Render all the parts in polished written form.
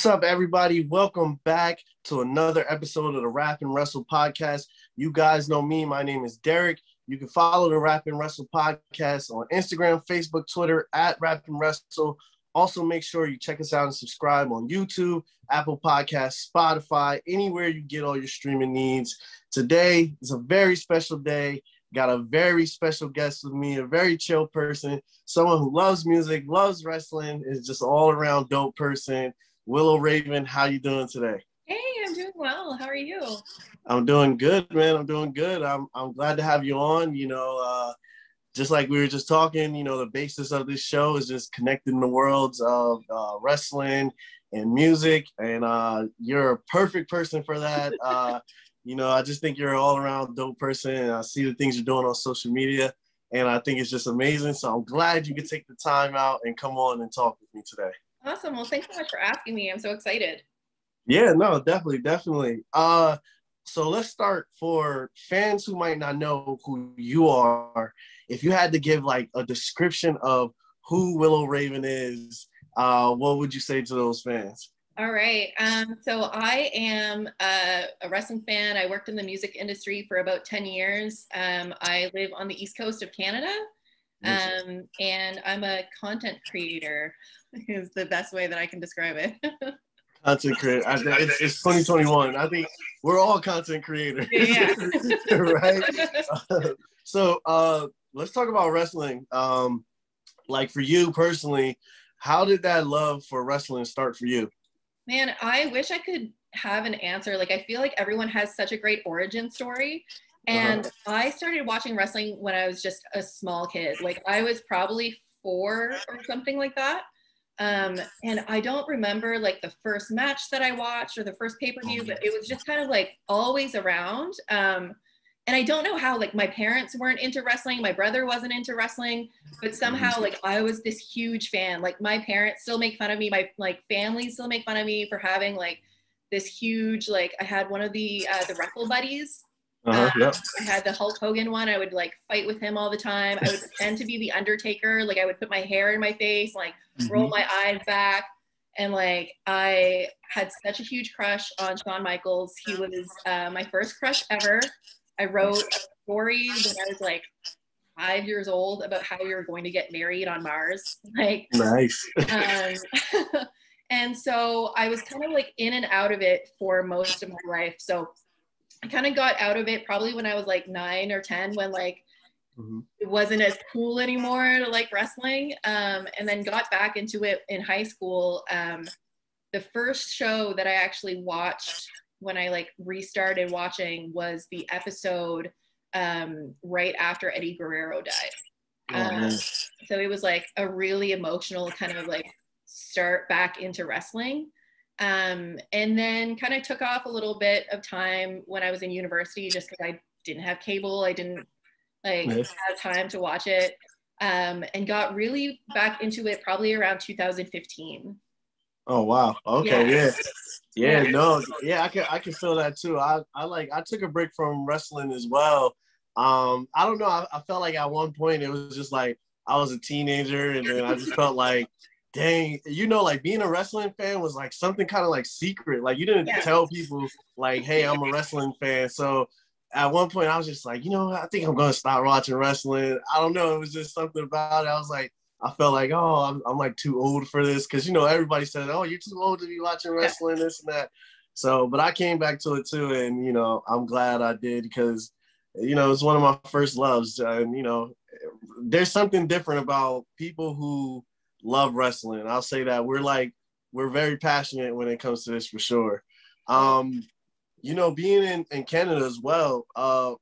What's up, everybody? Welcome back to another episode of the Rap and Wrestle podcast. You guys know me. My name is Derek. You can follow the Rap and Wrestle podcast on Instagram, Facebook, Twitter at Rap and Wrestle. Also, make sure you check us out and subscribe on YouTube, Apple Podcasts, Spotify, anywhere you get all your streaming needs. Today is a very special day. Got a very special guest with me, a very chill person, someone who loves music, loves wrestling, is just all around dope person. Willow Raven, how you doing today? Hey, I'm doing well. How are you? I'm doing good, man. I'm doing good. I'm glad to have you on. Just like we were just talking, the basis of this show is just connecting the worlds of wrestling and music. And you're a perfect person for that. I just think you're an all-around dope person. And I see the things you're doing on social media, and I think it's just amazing. So I'm glad you could take the time out and come on and talk with me today. Awesome. Well, thanks so much for asking me. I'm so excited. Yeah, no, definitely. So let's start. For fans who might not know who you are, if you had to give like a description of who Willow Raven is, what would you say to those fans? All right. So I am a wrestling fan. I worked in the music industry for about 10 years. I live on the East Coast of Canada. And I'm a content creator is the best way that I can describe it. Content creator. It's 2021. I think we're all content creators. Yeah. Right? So let's talk about wrestling. Like for you personally, how did that love for wrestling start for you? Man, I wish I could have an answer. Like, I feel like everyone has such a great origin story. And I started watching wrestling when I was just a small kid. Like, I was probably 4 or something like that. And I don't remember like the first match that I watched or the first pay-per-view, but it was just kind of like always around. And I don't know how, like, my parents weren't into wrestling, my brother wasn't into wrestling, but somehow like I was this huge fan. Like, my parents still make fun of me, my like family still make fun of me for having like this huge, like, I had one of the Wrestle Buddies. Yep. I had the Hulk Hogan one. I would like fight with him all the time. I would pretend to be the Undertaker. Like, I would put my hair in my face, like roll my eyes back. And like, I had such a huge crush on Shawn Michaels. He was my first crush ever. I wrote a story when I was like 5 years old about how you're going to get married on Mars. Like, nice. And so I was kind of like in and out of it for most of my life. So I kind of got out of it probably when I was like 9 or 10, when like it wasn't as cool anymore to like wrestling, and then got back into it in high school. The first show that I actually watched when I like restarted watching was the episode right after Eddie Guerrero died. So it was like a really emotional kind of like start back into wrestling. And then kind of took off a little bit of time when I was in university, just because I didn't have cable. I didn't like have time to watch it, and got really back into it probably around 2015. Oh, wow. Okay. Yeah. No. Yeah. I can feel that too. I took a break from wrestling as well. I don't know. I felt like at one point it was just like I was a teenager, and then I just felt like, dang, like being a wrestling fan was like something kind of like secret. Like, you didn't tell people like, hey, I'm a wrestling fan. So at one point I was just like, I think I'm going to stop watching wrestling. I don't know. It was just something about it. I was like, I felt like, oh, I'm like too old for this. Cause everybody said, oh, you're too old to be watching wrestling, this and that. So, but I came back to it too. And, I'm glad I did, because, it's one of my first loves. And, there's something different about people who love wrestling. I'll say that we're very passionate when it comes to this, for sure. Being in Canada as well,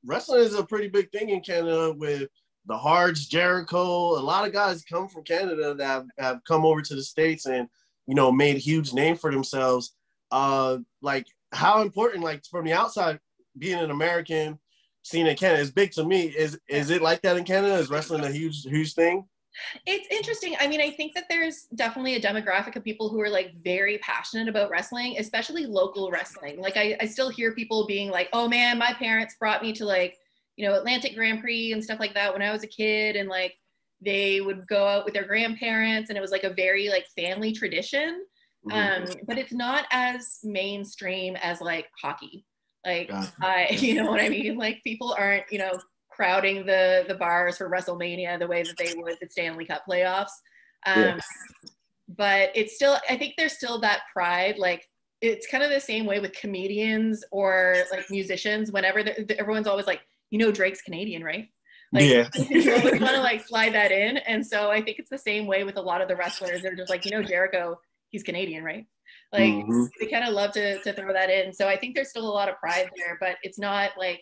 wrestling is a pretty big thing in Canada with the Hards, Jericho. A lot of guys come from Canada that have come over to the States and, made a huge name for themselves. Like, how important, like, from the outside, being an American, seeing in Canada is big to me. Is it like that in Canada? Is wrestling a huge thing? It's interesting. I mean, I think that there's definitely a demographic of people who are like very passionate about wrestling, especially local wrestling. Like, I still hear people being like, oh man, my parents brought me to like, Atlantic Grand Prix and stuff like that when I was a kid. And like, they would go out with their grandparents, and it was like a very like family tradition. But it's not as mainstream as like hockey. Like Gotcha. you know what I mean? Like people aren't, you know, crowding the bars for WrestleMania the way that they would the Stanley Cup playoffs. Yeah. But it's still, I think there's still that pride. Like it's kind of the same way with comedians or like musicians. Whenever everyone's always like, you know, Drake's Canadian, right? Like Yeah. you always want to like slide that in. And so I think it's the same way with a lot of the wrestlers. They're just like, you know, Jericho, he's Canadian, right? Like they kind of love to throw that in. So I think there's still a lot of pride there, but it's not like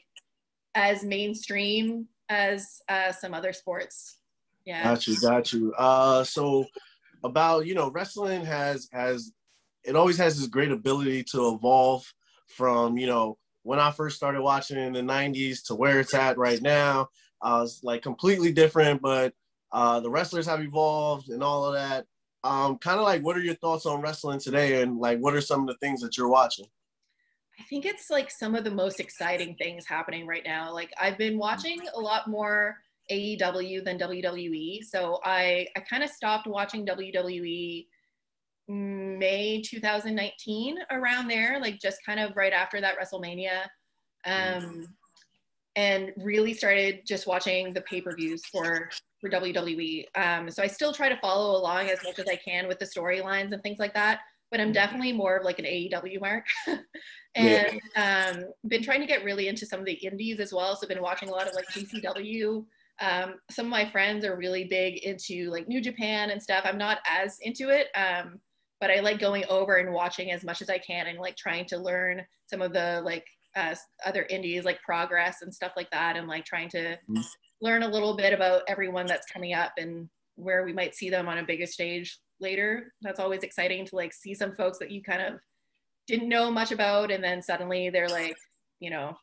as mainstream as some other sports. Yeah. Got you. So about, you know, wrestling has it always has this great ability to evolve from, you know, when I first started watching in the 90s to where it's at right now. It's like completely different, but the wrestlers have evolved and all of that. Kind of like, what are your thoughts on wrestling today, and like, what are some of the things that you're watching? I think it's like some of the most exciting things happening right now. Like I've been watching a lot more AEW than WWE. So I kind of stopped watching WWE May 2019, around there, like just kind of right after that WrestleMania. And really started just watching the pay-per-views for WWE. So I still try to follow along as much as I can with the storylines and things like that, but I'm definitely more of like an AEW mark. And been trying to get really into some of the indies as well. So been watching a lot of like GCW. Some of my friends are really big into like New Japan and stuff. I'm not as into it, but I like going over and watching as much as I can and like trying to learn some of the like other indies like Progress and stuff like that, and like trying to learn a little bit about everyone that's coming up and where we might see them on a bigger stage later. That's always exciting to like see some folks that you kind of didn't know much about, and then suddenly they're like, you know,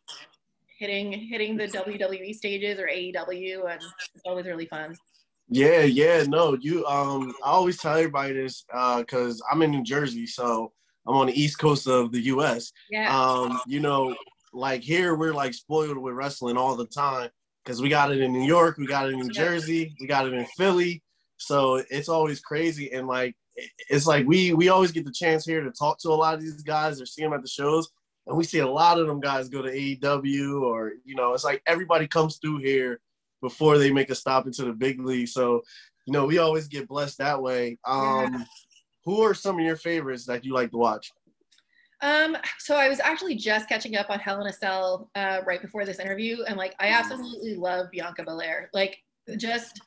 hitting the WWE stages or AEW, and it's always really fun. Yeah, no, I always tell everybody this because I'm in New Jersey, so I'm on the East Coast of the US. Yeah. You know, like here we're like spoiled with wrestling all the time because we got it in New York, we got it in New Jersey, we got it in Philly. So it's always crazy, and like it's like we always get the chance here to talk to a lot of these guys or see them at the shows, and we see a lot of them guys go to AEW, or you know, it's like everybody comes through here before they make a stop into the big league. So, you know, we always get blessed that way. Who are some of your favorites that you like to watch? So I was actually just catching up on Hell in a Cell right before this interview, and like I absolutely love Bianca Belair. Like just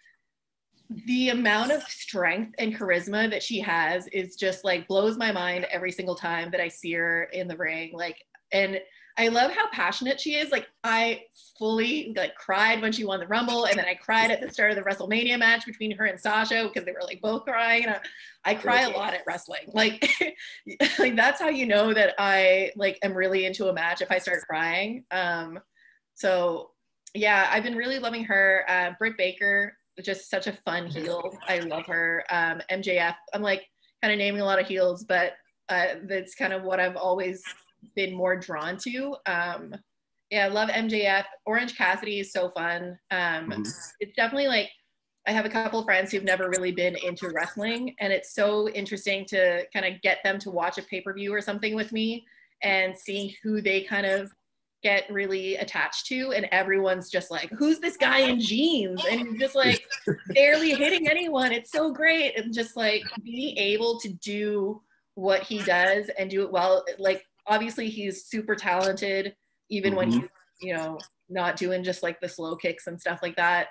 the amount of strength and charisma that she has is just like blows my mind every single time that I see her in the ring. Like, and I love how passionate she is. Like I fully like cried when she won the Rumble, and then I cried at the start of the WrestleMania match between her and Sasha because they were like both crying. And I cry a lot at wrestling. Like, like that's how you know that I like am really into a match if I start crying. So yeah, I've been really loving her. Britt Baker, just such a fun heel. I love her. MJF. I'm like kind of naming a lot of heels, but that's kind of what I've always been more drawn to. Yeah, I love MJF. Orange Cassidy is so fun. It's definitely like I have a couple friends who've never really been into wrestling, and it's so interesting to kind of get them to watch a pay-per-view or something with me and seeing who they kind of get really attached to, and everyone's just like, who's this guy in jeans, and he's just like barely hitting anyone. It's so great. And just like being able to do what he does and do it well. Like obviously he's super talented even when he's, you know, not doing just like the slow kicks and stuff like that.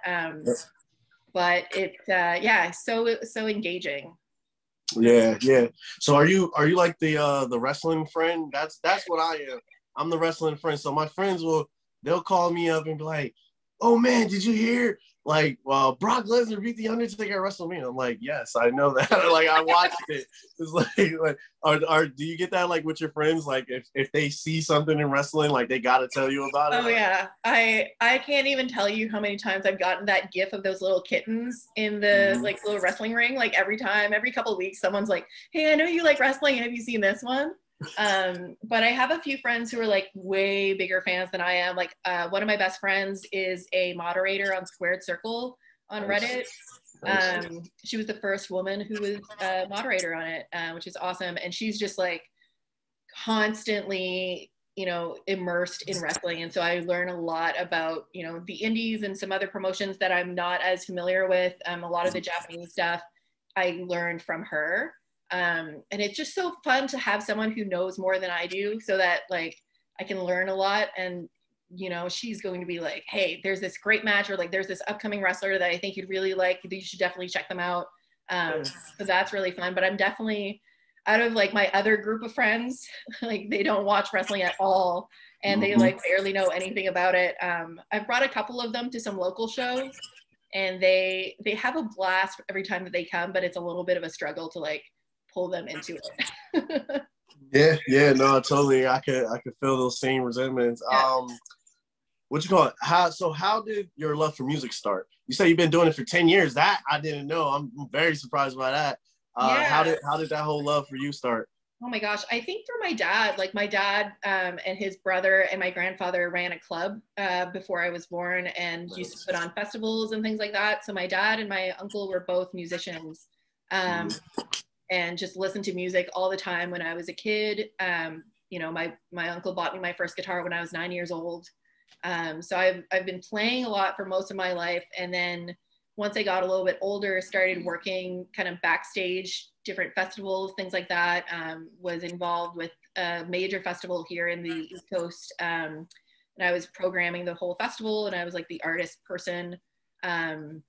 But it's yeah, so engaging. Yeah. So are you like the wrestling friend? That's what I am. I'm the wrestling friend. So my friends they'll call me up and be like, "Oh man, did you hear? Like, well, Brock Lesnar beat the Undertaker at WrestleMania." I'm like, "Yes, I know that." Like, I watched it. It's like do you get that like with your friends? Like, if they see something in wrestling, like they gotta tell you about it. Oh yeah, I can't even tell you how many times I've gotten that gif of those little kittens in the like little wrestling ring. Like every couple of weeks, someone's like, "Hey, I know you like wrestling. Have you seen this one?" But I have a few friends who are like way bigger fans than I am. Like one of my best friends is a moderator on Squared Circle on Reddit. Nice. She was the first woman who was a moderator on it, which is awesome. And she's just like constantly, you know, immersed in wrestling. And so I learn a lot about, you know, the indies and some other promotions that I'm not as familiar with. A lot of the Japanese stuff I learned from her. And it's just so fun to have someone who knows more than I do, so that like I can learn a lot. And you know, she's going to be like, hey, there's this great match, or like there's this upcoming wrestler that I think you'd really like, you should definitely check them out. So that's really fun. But I'm definitely, out of like my other group of friends, like they don't watch wrestling at all, and they like barely know anything about it. I've brought a couple of them to some local shows, and they have a blast every time that they come, but it's a little bit of a struggle to like pull them into it. Yeah, no, totally. I could feel those same resentments. Yeah. What you call it? How did your love for music start? You say you've been doing it for 10 years. That I didn't know. I'm very surprised by that. How did that whole love for you start? Oh my gosh, I think through my dad. Like my dad and his brother and my grandfather ran a club before I was born, and used to put on festivals and things like that. So my dad and my uncle were both musicians, and just listened to music all the time when I was a kid. You know, my uncle bought me my first guitar when I was 9 years old. So I've been playing a lot for most of my life. And then once I got a little bit older, started working kind of backstage, different festivals, things like that. Was involved with a major festival here in the East Coast. And I was programming the whole festival, and I was like the artist person, and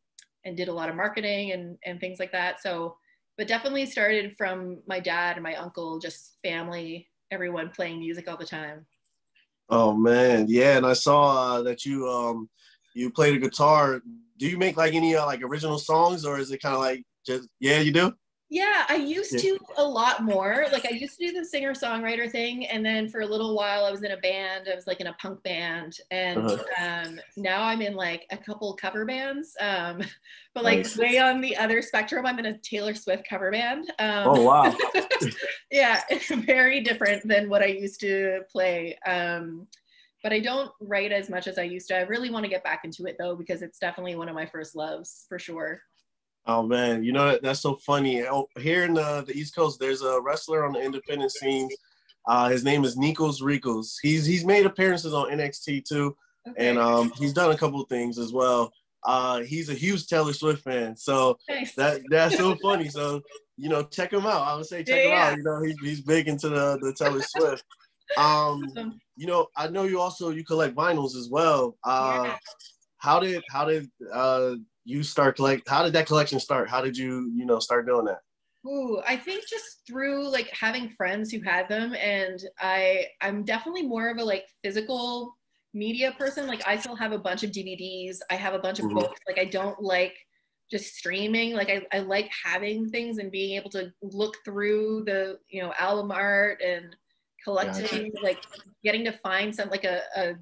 did a lot of marketing and things like that. So, but definitely started from my dad and my uncle, just family, everyone playing music all the time. Oh man, yeah, and I saw that you played a guitar. Do you make like any like original songs, or is it kind of like just you do? Yeah, I used to a lot more. Like I used to do the singer-songwriter thing, and then for a little while I was in a band. I was like in a punk band, and now I'm in like a couple cover bands. But like way on the other spectrum, I'm in a Taylor Swift cover band. Oh wow. Yeah, it's very different than what I used to play. But I don't write as much as I used to. I really want to get back into it though, because it's definitely one of my first loves for sure. Oh man, you know that's so funny. Oh, here in the East Coast, there's a wrestler on the independent scene. His name is Nikos Rikos. He's made appearances on NXT too, and he's done a couple of things as well. He's a huge Taylor Swift fan, so nice. that's so funny. So you know, check him out. I would say check him out. You know, he's big into the Taylor Swift. You know, I know you collect vinyls as well. How did you start how did that collection start? How did you start doing that? Ooh, I think just through like having friends who had them, and I'm definitely more of a like physical media person. Like I still have a bunch of DVDs. I have a bunch of books. Like I don't like just streaming. Like I like having things and being able to look through the, you know, album art and collecting, like getting to find some like a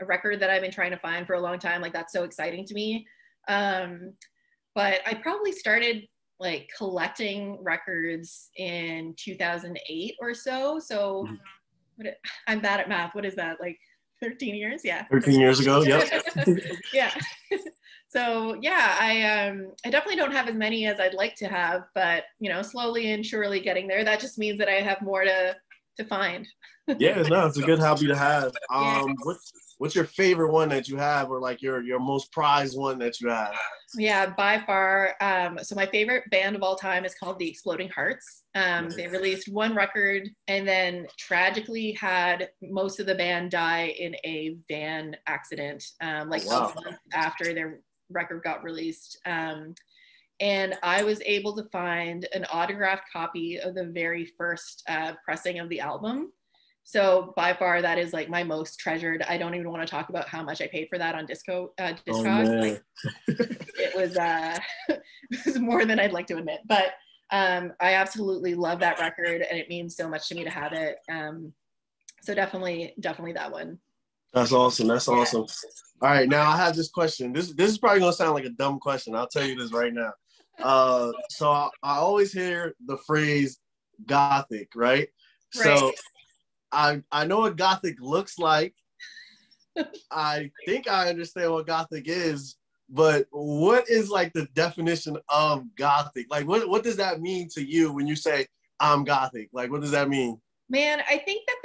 record that I've been trying to find for a long time. Like that's so exciting to me. But I probably started like collecting records in 2008 or so. So I'm bad at math. What is that? Like 13 years? Yeah. 13 years ago. Yep. Yeah. So yeah, I definitely don't have as many as I'd like to have, but you know, slowly and surely getting there. That just means that I have more to find. Yeah, no, it's a good hobby to have. What's your favorite one that you have, or like your most prized one that you have? Yeah, by far. So my favorite band of all time is called the Exploding Hearts. They released one record and then tragically had most of the band die in a van accident, a month after their record got released. And I was able to find an autographed copy of the very first pressing of the album. So by far, that is like my most treasured. I don't even want to talk about how much I paid for that on Discogs. It was more than I'd like to admit, but I absolutely love that record, and it means so much to me to have it. So definitely that one. That's awesome. That's awesome. All right, now I have this question. This is probably gonna sound like a dumb question. I'll tell you this right now. So I always hear the phrase gothic, right? So I know what gothic looks like. I think I understand what gothic is, but what is like the definition of gothic? Like, what does that mean to you when you say I'm gothic? Like, what does that mean? Man, I think that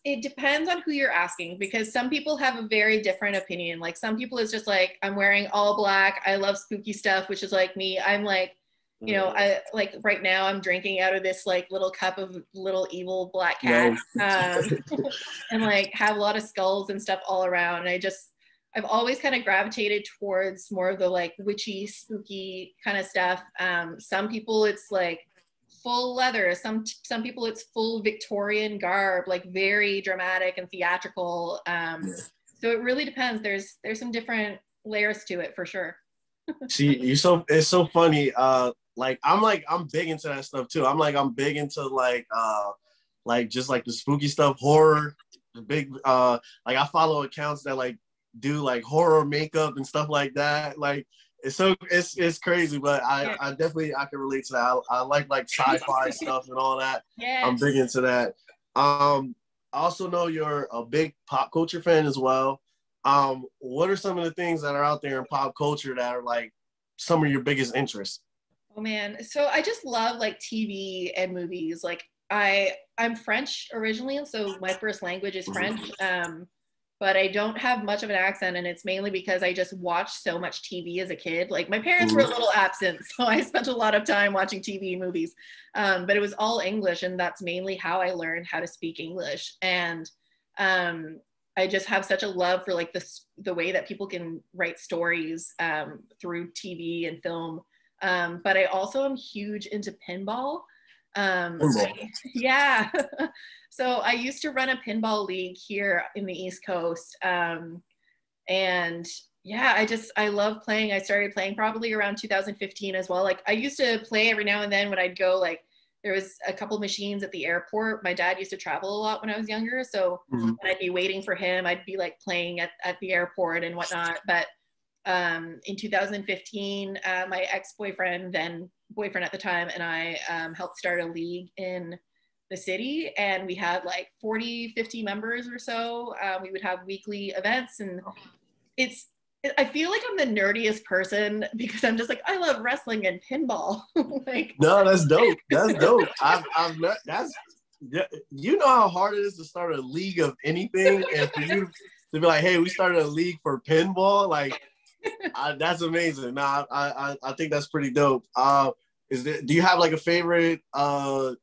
it depends on who you're asking, because some people have a very different opinion. Like some people is just like, I'm wearing all black. I love spooky stuff, which is like me. I'm like, you know, I like right now I'm drinking out of this like little cup of little evil black cat, and like have a lot of skulls and stuff all around. And I've always kind of gravitated towards more of the like witchy, spooky kind of stuff. Some people it's like full leather. Some people it's full Victorian garb, like very dramatic and theatrical. So it really depends. There's some different layers to it for sure. See, it's so funny. I'm big into that stuff too. I'm big into just like the spooky stuff, horror, the big like I follow accounts that like do like horror makeup and stuff like that. Like it's crazy, but I definitely I can relate to that. I like sci-fi stuff and all that. Yeah. I'm big into that. I also know you're a big pop culture fan as well. What are some of the things that are out there in pop culture that are like some of your biggest interests? Oh man, so I just love like TV and movies. Like I'm French originally, and so my first language is French. But I don't have much of an accent, and it's mainly because I just watched so much TV as a kid. Like my parents were a little absent, so I spent a lot of time watching TV and movies. But it was all English, and that's mainly how I learned how to speak English. And I just have such a love for like the way that people can write stories through TV and film. But I also am huge into pinball. Yeah. So I used to run a pinball league here in the East Coast. And yeah, I love playing. I started playing probably around 2015 as well. Like I used to play every now and then when I'd go, like there was a couple machines at the airport. My dad used to travel a lot when I was younger. So when I'd be waiting for him, I'd be like playing at the airport and whatnot. But in 2015, my ex-boyfriend, then boyfriend at the time, and I helped start a league in the city, and we had like 40-50 members or so. We would have weekly events, and I feel like I'm the nerdiest person because I'm just like, I love wrestling and pinball. Like, no, that's dope. That's dope. You know how hard it is to start a league of anything, and for you to be like, hey, we started a league for pinball, like that's amazing. Nah, I think that's pretty dope. Do you have like a favorite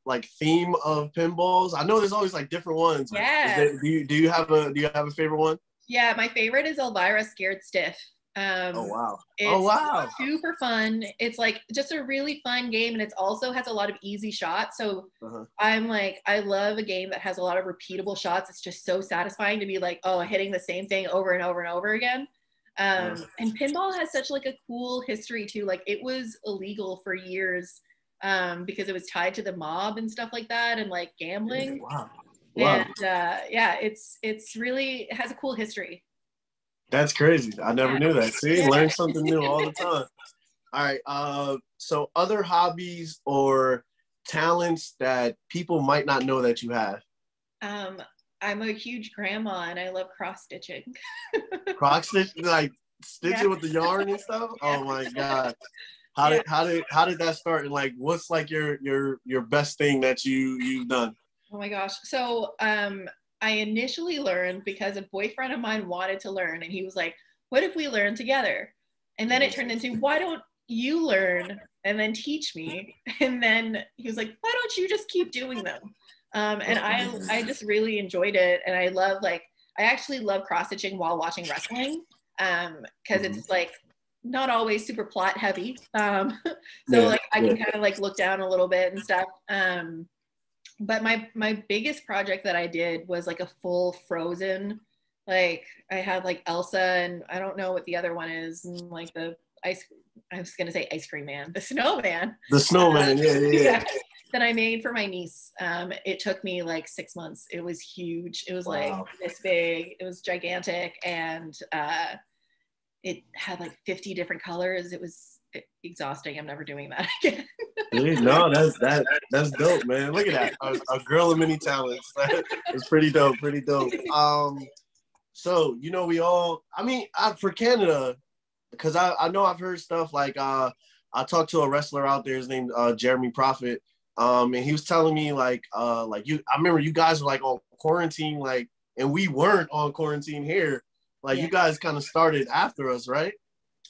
like theme of pinballs? I know there's always like different ones. Yeah. Do you have a favorite one? Yeah, my favorite is Elvira Scared Stiff. Oh wow! It's super fun. It's like just a really fun game, and it also has a lot of easy shots. So I'm like, I love a game that has a lot of repeatable shots. It's just so satisfying to be like, oh, hitting the same thing over and over and over again. And pinball has such like a cool history too. Like it was illegal for years because it was tied to the mob and stuff like that, and like gambling. Wow. And yeah, it has a cool history. That's crazy. I never knew that. See, learn something new all the time. All right. So other hobbies or talents that people might not know that you have? I'm a huge grandma, and I love cross stitching. Cross stitch, like stitching with the yarn and stuff. Yeah. Oh my god! How did that start? And like, what's like your best thing that you've done? Oh my gosh! So I initially learned because a boyfriend of mine wanted to learn, and he was like, "What if we learn together?" And then it turned into, "Why don't you learn and then teach me?" And then he was like, "Why don't you just keep doing them?" And I just really enjoyed it, and I actually love cross stitching while watching wrestling, because it's like not always super plot heavy, so like I can kind of like look down a little bit and stuff. But my biggest project that I did was like a full Frozen, like I had like Elsa, and I don't know what the other one is, and like I was gonna say ice cream man, the snowman. Yeah. That I made for my niece. It took me like 6 months. It was huge. It was like this big. It was gigantic, and it had like 50 different colors. It was exhausting. I'm never doing that again. No, that's dope, man. Look at that, a girl of many talents. It's pretty dope. Pretty dope. So we all. I mean, for Canada, because I know I've heard stuff like I talked to a wrestler out there, his name Jeremy Prophet, and he was telling me like you, I remember you guys were like on quarantine, like, and we weren't on quarantine here, like you guys kind of started after us, right?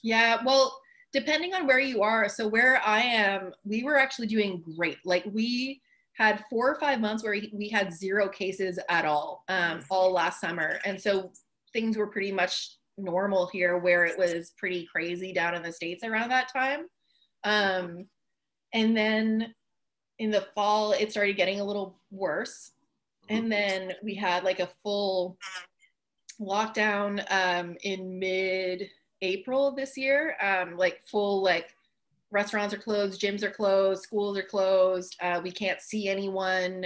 Yeah, well, depending on where you are. So where I am, we were actually doing great. Like we had 4 or 5 months where we had 0 cases at all last summer. And so things were pretty much normal here, where it was pretty crazy down in the States around that time. And then in the fall, it started getting a little worse. And then we had like a full lockdown in mid-April this year, like full, like restaurants are closed, gyms are closed, schools are closed. We can't see anyone.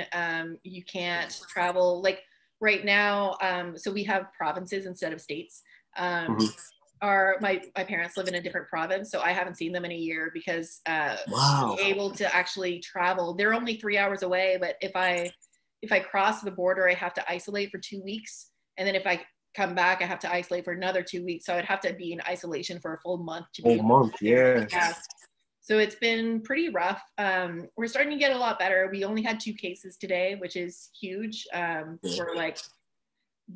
You can't travel. Like right now, so we have provinces instead of states. My parents live in a different province, so I haven't seen them in a year because Wow. able to actually travel. They're only 3 hours away, but if I cross the border, I have to isolate for 2 weeks, and then if I come back, I have to isolate for another 2 weeks. So I'd have to be in isolation for a full month to be yeah. So it's been pretty rough. We're starting to get a lot better. We only had 2 cases today, which is huge. We're like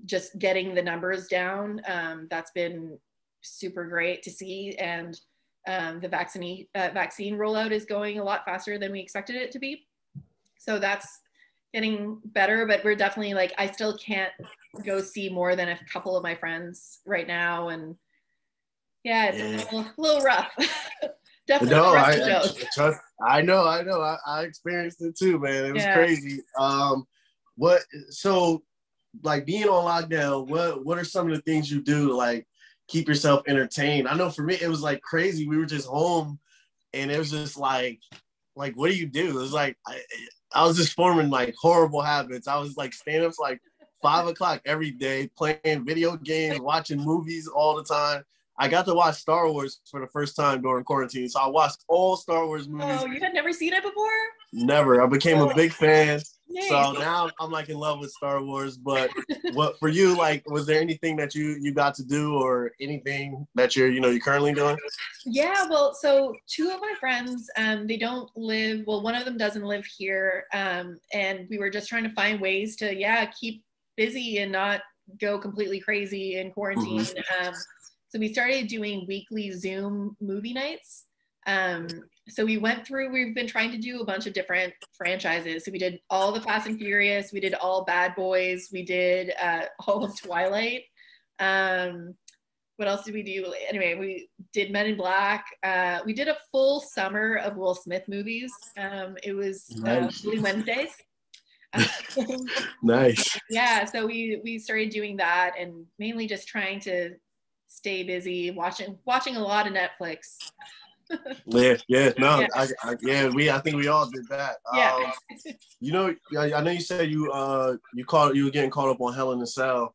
just getting the numbers down. That's been super great to see. And the vaccine rollout is going a lot faster than we expected it to be. So that's getting better, but we're definitely like, I still can't go see more than a couple of my friends right now. And yeah, it's a little rough. Definitely. No, I know. I experienced it too, man. It was crazy. So like being on lockdown, what are some of the things you do to like keep yourself entertained? I know for me, it was like crazy. We were just home and it was just like what do you do? It was like, I was just forming like horrible habits. I was like staying up to like 5 o'clock every day, playing video games, watching movies all the time. I got to watch Star Wars for the first time during quarantine. So I watched all Star Wars movies. Oh, you had never seen it before? Never. I became a big fan. Nice. So now I'm like in love with Star Wars. But what for you, like, was there anything that you got to do or anything that you're currently doing? Yeah, well, so 2 of my friends, they don't live, well, one of them doesn't live here. And we were just trying to find ways to, keep busy and not go completely crazy in quarantine. So we started doing weekly Zoom movie nights. So we've been trying to do a bunch of different franchises. So we did all the Fast and Furious, we did all Bad Boys, we did all of Twilight. What else did we do? Anyway, we did Men in Black. We did a full summer of Will Smith movies. It was Blue Wednesdays. Nice. Yeah, so we started doing that and mainly just trying to stay busy, watching a lot of Netflix. I think we all did that. Yeah. I know you said you were getting caught up on Hell in a Cell.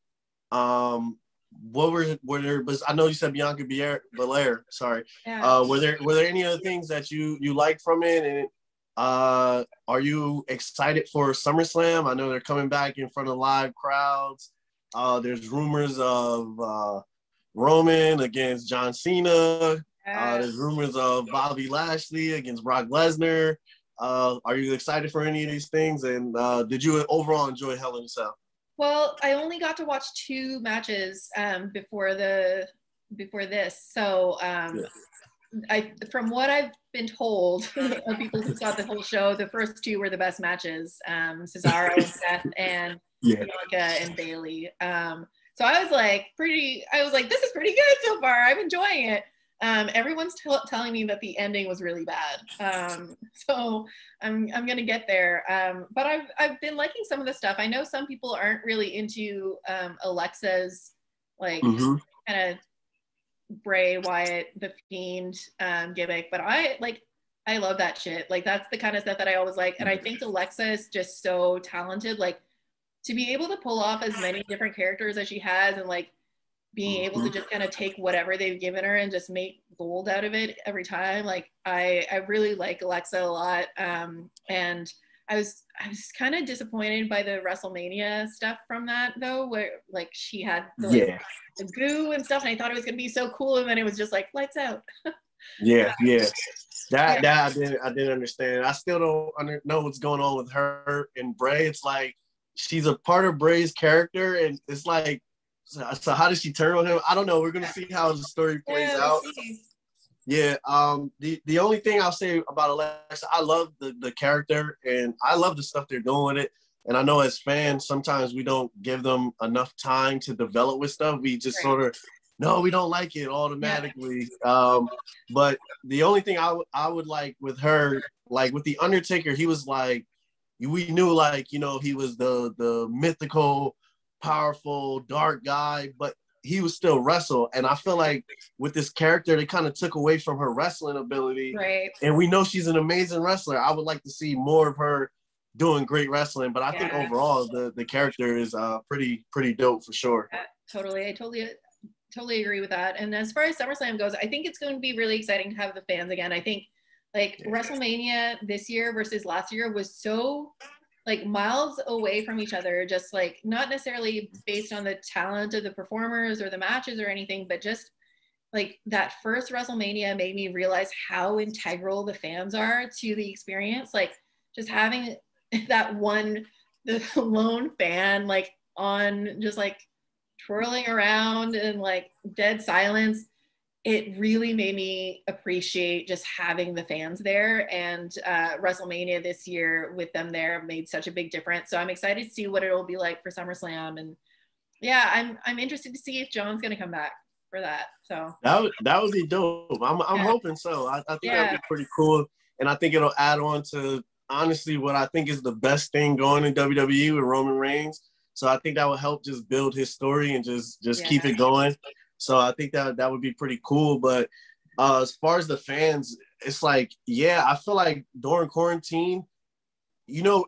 What were there? But I know you said Bianca Belair. Sorry. Yeah. Were there any other things that you liked from it? And are you excited for SummerSlam? I know they're coming back in front of live crowds. There's rumors of Roman against John Cena. There's rumors of Bobby Lashley against Brock Lesnar. Are you excited for any of these things? And did you overall enjoy Hell in a Cell? Well, I only got to watch 2 matches before this. So from what I've been told of people who saw the whole show, the first 2 were the best matches. Cesaro and Seth and Bianca and Bayley. So I was like, this is pretty good so far. I'm enjoying it. Everyone's telling me that the ending was really bad. So I'm gonna get there. But I've been liking some of the stuff. I know some people aren't really into Alexa's like kind of Bray Wyatt the Fiend gimmick, but I love that shit. Like that's the kind of stuff that I always like. And I think Alexa is just so talented. Like to be able to pull off as many different characters as she has and like being able to just kind of take whatever they've given her and just make gold out of it every time. Like I really like Alexa a lot. And I was kind of disappointed by the WrestleMania stuff from that though, where like she had the goo and stuff, and I thought it was gonna be so cool, and then it was just like lights out. Yeah. That I didn't understand. I still don't know what's going on with her and Bray. It's like she's a part of Bray's character, and it's like, so how does she turn on him? I don't know. We're gonna see how the story plays out. Yeah. The only thing I'll say about Alexa, I love the character, and I love the stuff they're doing with it. And I know as fans, sometimes we don't give them enough time to develop with stuff. We just sort of, no, we don't like it automatically. But the only thing I would like with her, like with the Undertaker, he was like, we knew like, you know, he was the mythical, powerful, dark guy, but he was still wrestle. And I feel like with this character, they kind of took away from her wrestling ability. Right. And we know she's an amazing wrestler. I would like to see more of her doing great wrestling, but I think overall the character is pretty dope for sure. Totally. I totally agree with that. And as far as SummerSlam goes, I think it's going to be really exciting to have the fans again. I think like WrestleMania this year versus last year was so like miles away from each other, just like not necessarily based on the talent of the performers or the matches or anything, but just like that first WrestleMania made me realize how integral the fans are to the experience. Like just having that the lone fan like on just like twirling around and like dead silence, it really made me appreciate just having the fans there. And WrestleMania this year with them there made such a big difference. So I'm excited to see what it'll be like for SummerSlam. And yeah, I'm interested to see if John's gonna come back for that. So that would be dope. I'm hoping so. I think that'd be pretty cool. And I think it'll add on to honestly what I think is the best thing going in WWE with Roman Reigns. So I think that will help just build his story and just keep it going. So I think that would be pretty cool. But as far as the fans, it's like, I feel like during quarantine, you know,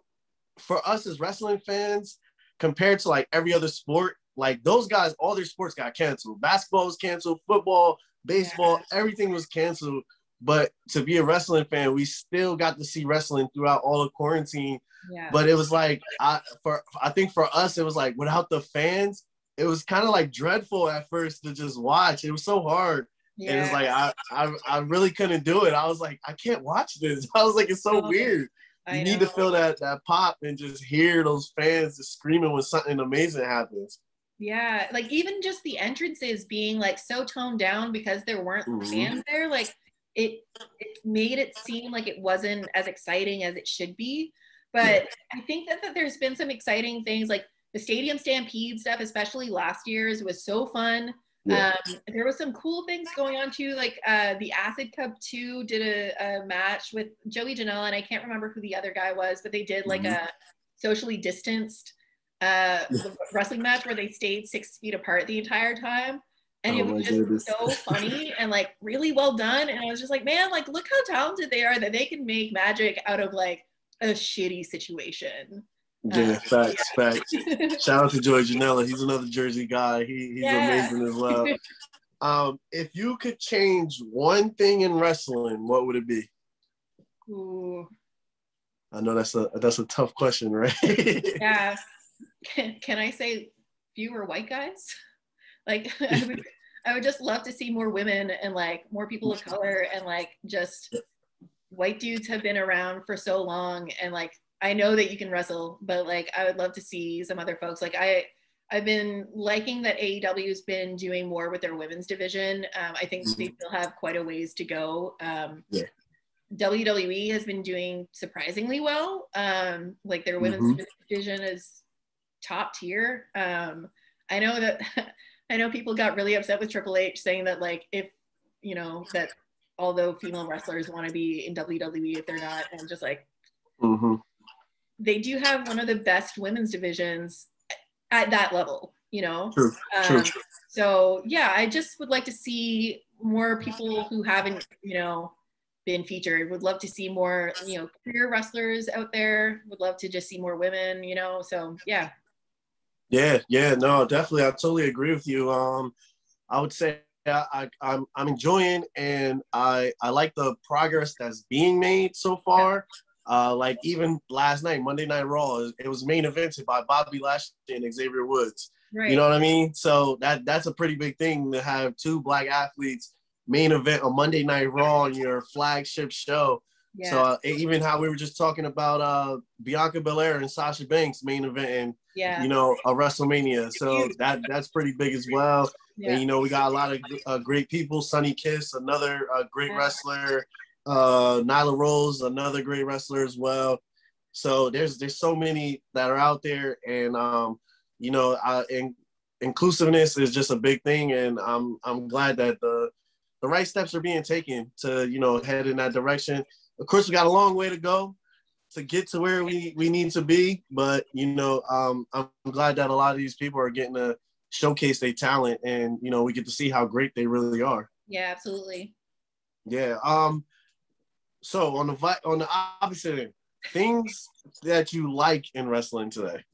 for us as wrestling fans, compared to like every other sport, like those guys, all their sports got canceled. Basketball was canceled, football, baseball, everything was canceled. But to be a wrestling fan, we still got to see wrestling throughout all of quarantine. Yeah. But it was like, I think for us, it was like without the fans, it was kind of like dreadful at first to just watch. It was so hard. Yeah. And it's like, I really couldn't do it. I was like, I can't watch this. I was like, it's so weird. You need to feel that pop and just hear those fans just screaming when something amazing happens. Yeah. Like even just the entrances being like so toned down because there weren't fans there. Like it made it seem like it wasn't as exciting as it should be. But I think that there's been some exciting things like the Stadium Stampede stuff, especially last year's, was so fun. Yeah. There was some cool things going on too, like the Acid Cup 2 did a match with Joey Janela, and I can't remember who the other guy was, but they did like a socially distanced wrestling match where they stayed 6 feet apart the entire time. And it was just so funny and like really well done. And I was just like, man, like look how talented they are that they can make magic out of like a shitty situation. Yeah, facts. Shout out to Joey Janela. He's another Jersey guy. He's amazing as well. If you could change one thing in wrestling, what would it be? Ooh. I know that's a tough question, right? Yeah. Can I say fewer white guys? Like I would just love to see more women and like more people of color, and like just white dudes have been around for so long, and like I know that you can wrestle, but like I would love to see some other folks. Like I've been liking that AEW's been doing more with their women's division. I think they still have quite a ways to go. WWE has been doing surprisingly well. Like their women's division is top tier. I know people got really upset with Triple H saying that like if you know that although female wrestlers want to be in WWE if they're not, and just like they do have one of the best women's divisions at that level, you know. True. So yeah, I just would like to see more people who haven't, you know, been featured. Would love to see more, you know, career wrestlers out there. Would love to just see more women, you know. So yeah. Yeah, no, definitely. I totally agree with you. I would say I'm enjoying, and I like the progress that's being made so far. Like even last night, Monday Night Raw, it was main evented by Bobby Lashley and Xavier Woods. Right. You know what I mean? So that's a pretty big thing to have two Black athletes main event on Monday Night Raw on your flagship show. Yeah. So even how we were just talking about Bianca Belair and Sasha Banks main event and you know, a WrestleMania. So that's pretty big as well. Yeah. And you know, we got a lot of great people. Sunny Kiss, another great wrestler. Nyla Rose, another great wrestler as well. So there's so many that are out there, and you know, inclusiveness is just a big thing, and I'm glad that the right steps are being taken to, you know, head in that direction. Of course, we got a long way to go to get to where we need to be, but you know, I'm glad that a lot of these people are getting to showcase their talent, and you know, we get to see how great they really are. Yeah, absolutely. Yeah. So on the opposite end, things that you like in wrestling today.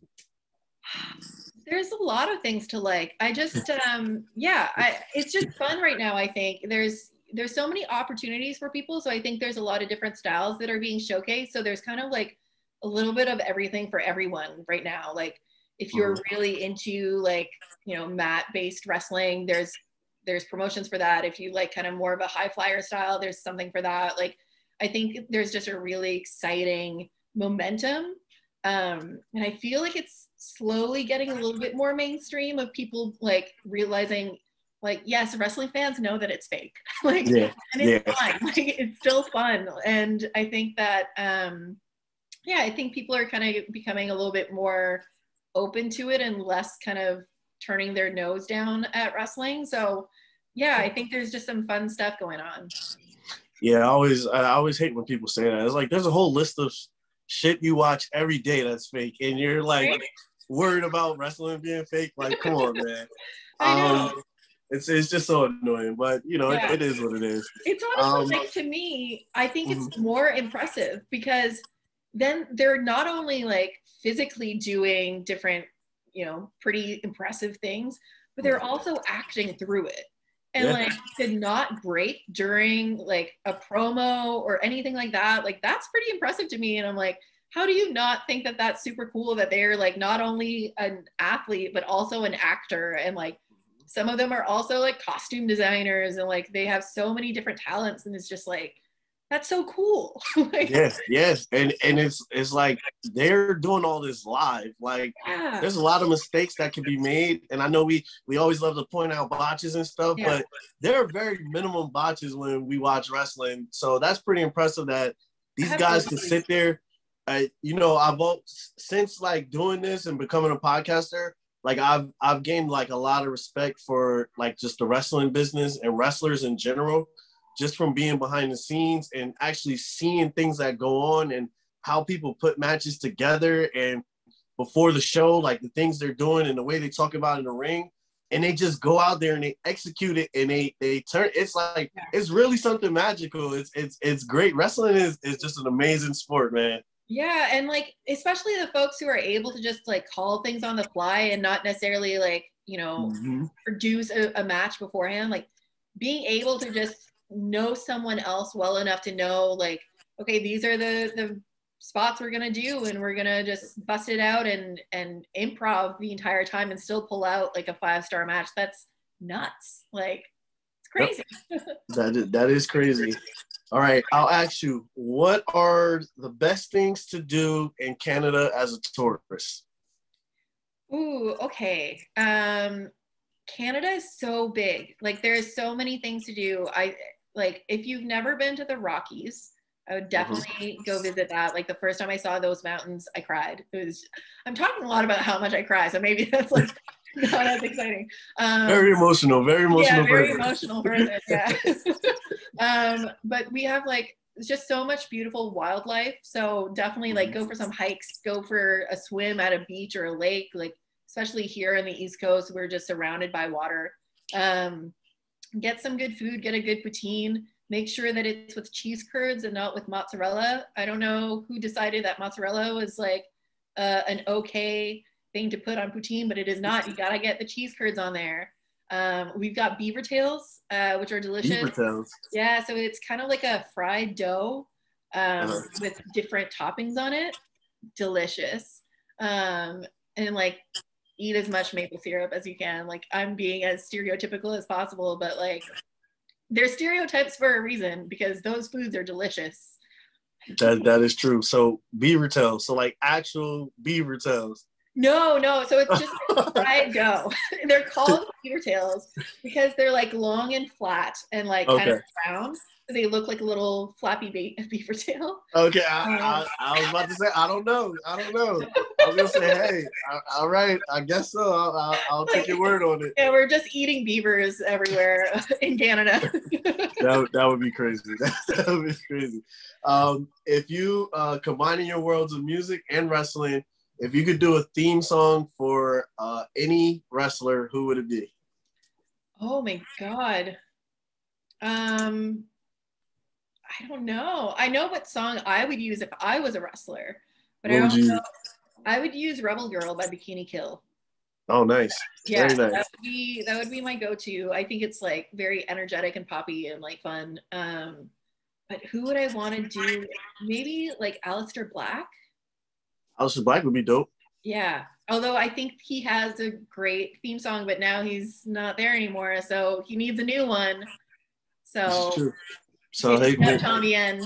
There's a lot of things to like. I just it's just fun right now. I think there's so many opportunities for people. So I think there's a lot of different styles that are being showcased. So there's kind of like a little bit of everything for everyone right now. Like if you're really into like, you know, mat-based wrestling, there's promotions for that. If you like kind of more of a high flyer style, there's something for that. Like I think there's just a really exciting momentum. And I feel like it's slowly getting a little bit more mainstream of people like realizing like, yes, wrestling fans know that it's fake. Like, and it's fun. Like, it's still fun. And I think that, I think people are kind of becoming a little bit more open to it and less kind of turning their nose down at wrestling. So yeah, I think there's just some fun stuff going on. Yeah, I always hate when people say that. It's like there's a whole list of shit you watch every day that's fake, and you're like worried about wrestling being fake. Like, come on, man. I know. It's just so annoying, but you know, it is what it is. It's honestly like, to me, I think it's more impressive because then they're not only like physically doing different, you know, pretty impressive things, but they're also acting through it. And like to not break during like a promo or anything like that, like that's pretty impressive to me. And I'm like, how do you not think that that's super cool that they're like not only an athlete but also an actor, and like some of them are also like costume designers, and like they have so many different talents, and it's just like that's so cool. Like, yes, and it's like they're doing all this live. Like there's a lot of mistakes that can be made, and I know we always love to point out botches and stuff, but there are very minimum botches when we watch wrestling. So that's pretty impressive that these guys can sit there. You know, since like doing this and becoming a podcaster, like I've gained like a lot of respect for like just the wrestling business and wrestlers in general, just from being behind the scenes and actually seeing things that go on and how people put matches together, and before the show, like the things they're doing and the way they talk about in the ring, and they just go out there and they execute it, and they turn. It's like it's really something magical. It's great. Wrestling is just an amazing sport, man. Yeah, and like especially the folks who are able to just like call things on the fly and not necessarily like, you know, produce a match beforehand. Like being able to just know someone else well enough to know like, okay, these are the spots we're gonna do, and we're gonna just bust it out and improv the entire time and still pull out like a 5-star match. That's nuts. Like it's crazy. That is crazy. All right, I'll ask you, what are the best things to do in Canada as a tourist? Ooh, okay. Canada is so big. Like there's so many things to do. Like if you've never been to the Rockies, I would definitely go visit that. Like the first time I saw those mountains, I cried. I'm talking a lot about how much I cry, so maybe that's like not as exciting. Very emotional Yeah, very person. emotional person. Yeah. But we have like just so much beautiful wildlife. So definitely like go for some hikes, go for a swim at a beach or a lake. Like especially here in the East Coast, we're just surrounded by water. Get some good food, get a good poutine. Make sure that it's with cheese curds and not with mozzarella. I don't know who decided that mozzarella was like an okay thing to put on poutine, but it is not. You gotta get the cheese curds on there. We've got beaver tails, which are delicious. Beaver tails. Yeah, so it's kind of like a fried dough with different toppings on it. Delicious. And like eat as much maple syrup as you can. Like I'm being as stereotypical as possible, but like they're stereotypes for a reason because those foods are delicious. That is true. So beaver tails. So like actual beaver tails. No. So it's just fried dough. They're called beaver tails because they're like long and flat and like kind of round. So they look like a little flappy beaver tail. Okay, I was about to say I don't know. I was gonna say, hey, all right, I guess so. I'll take your word on it. Yeah, we're just eating beavers everywhere in Canada. that would be crazy. That would be crazy. If you combining your worlds of music and wrestling, if you could do a theme song for any wrestler, who would it be? Oh my God. I don't know. I know what song I would use if I was a wrestler, but I don't know. I would use Rebel Girl by Bikini Kill. Oh, nice. Yeah, very nice. that would be my go-to. I think it's like very energetic and poppy and like fun. But who would I want to do? Maybe like Aleister Black. Aleister Black would be dope. Yeah. Although I think he has a great theme song, but now he's not there anymore, so he needs a new one. So So hey, Tommy End.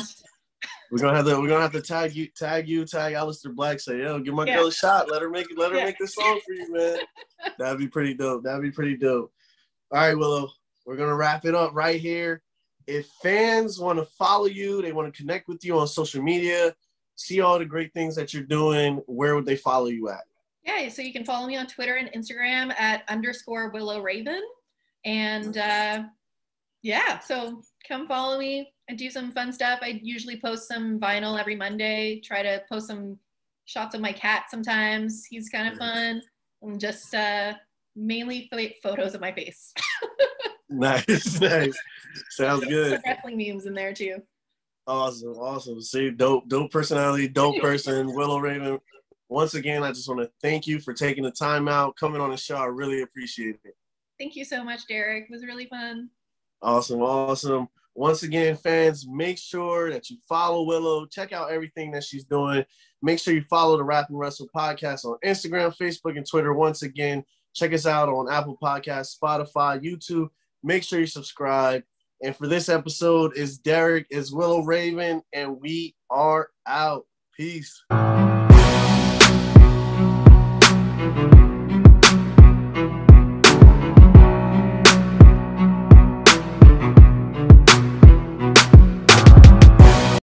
We're gonna have to tag Aleister Black. Say, yo, give my girl a shot. Let her make this song for you, man. That'd be pretty dope. All right, Willow, we're gonna wrap it up right here. If fans want to follow you, they want to connect with you on social media, see all the great things that you're doing, where would they follow you at? Yeah, so you can follow me on Twitter and Instagram at _Willow Raven. And so come follow me. I do some fun stuff. I usually post some vinyl every Monday, try to post some shots of my cat sometimes. He's kind of fun. And just mainly photos of my face. Nice. Sounds good. Some wrestling memes in there too. Awesome. See, dope personality, dope person, Willow Raven. Once again, I just want to thank you for taking the time out, coming on the show. I really appreciate it. Thank you so much, Derek. It was really fun. Awesome. Once again, fans, make sure that you follow Willow. Check out everything that she's doing. Make sure you follow the RapnWrestle podcast on Instagram, Facebook, and Twitter. Once again, check us out on Apple Podcasts, Spotify, YouTube. Make sure you subscribe. And for this episode is Derek, is Willow Raven, and we are out. Peace.